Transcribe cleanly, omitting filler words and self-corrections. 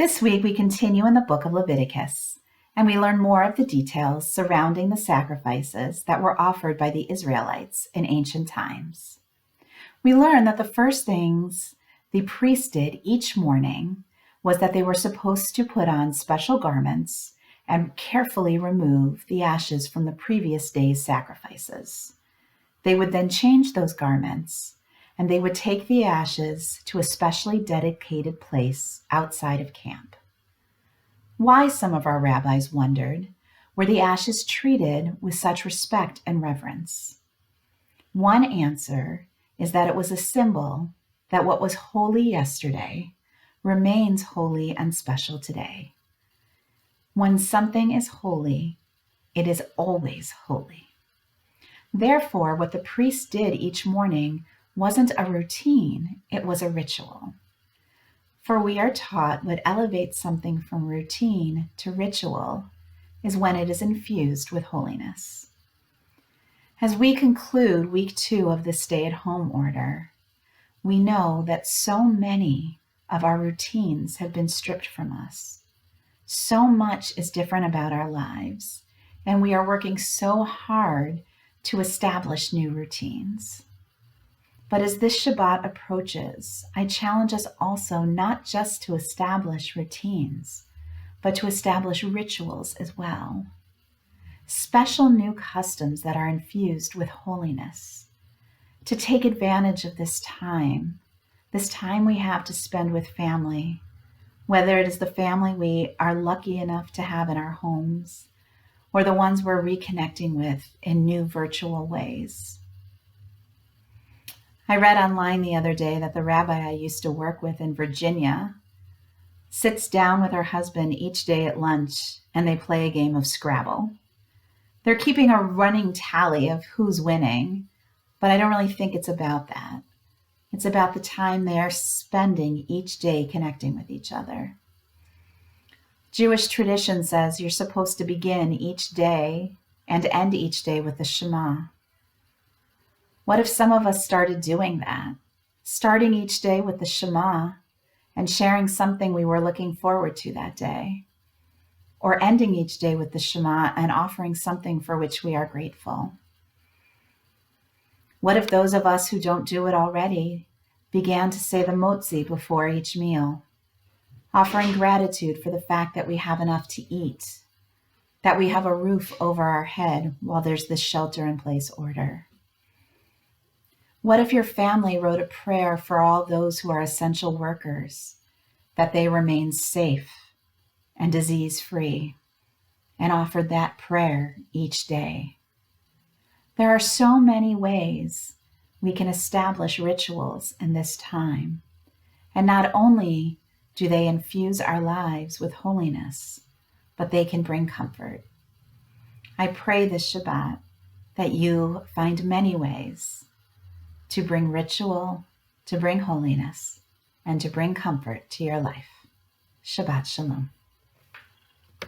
This week we continue in the book of Leviticus, and we learn more of the details surrounding the sacrifices that were offered by the Israelites in ancient times. We learn that the first things the priests did each morning was that they were supposed to put on special garments and carefully remove the ashes from the previous day's sacrifices. They would then change those garments, and they would take the ashes to a specially dedicated place outside of camp. Why, some of our rabbis wondered, were the ashes treated with such respect and reverence? One answer is that it was a symbol that what was holy yesterday remains holy and special today. When something is holy, it is always holy. Therefore, what the priests did each morning wasn't a routine, it was a ritual. For we are taught what elevates something from routine to ritual is when it is infused with holiness. As we conclude week 2 of this stay-at-home order, we know that so many of our routines have been stripped from us. So much is different about our lives, and we are working so hard to establish new routines. But as this Shabbat approaches, I challenge us also not just to establish routines, but to establish rituals as well. Special new customs that are infused with holiness. To take advantage of this time we have to spend with family, whether it is the family we are lucky enough to have in our homes, or the ones we're reconnecting with in new virtual ways. I read online the other day that the rabbi I used to work with in Virginia sits down with her husband each day at lunch and they play a game of Scrabble. They're keeping a running tally of who's winning, but I don't really think it's about that. It's about the time they are spending each day connecting with each other. Jewish tradition says you're supposed to begin each day and end each day with the Shema. What if some of us started doing that, starting each day with the Shema and sharing something we were looking forward to that day, or ending each day with the Shema and offering something for which we are grateful? What if those of us who don't do it already began to say the motzi before each meal, offering gratitude for the fact that we have enough to eat, that we have a roof over our head while there's this shelter-in-place order? What if your family wrote a prayer for all those who are essential workers, that they remain safe and disease-free, and offered that prayer each day? There are so many ways we can establish rituals in this time, and not only do they infuse our lives with holiness, but they can bring comfort. I pray this Shabbat that you find many ways to bring ritual, to bring holiness, and to bring comfort to your life. Shabbat Shalom.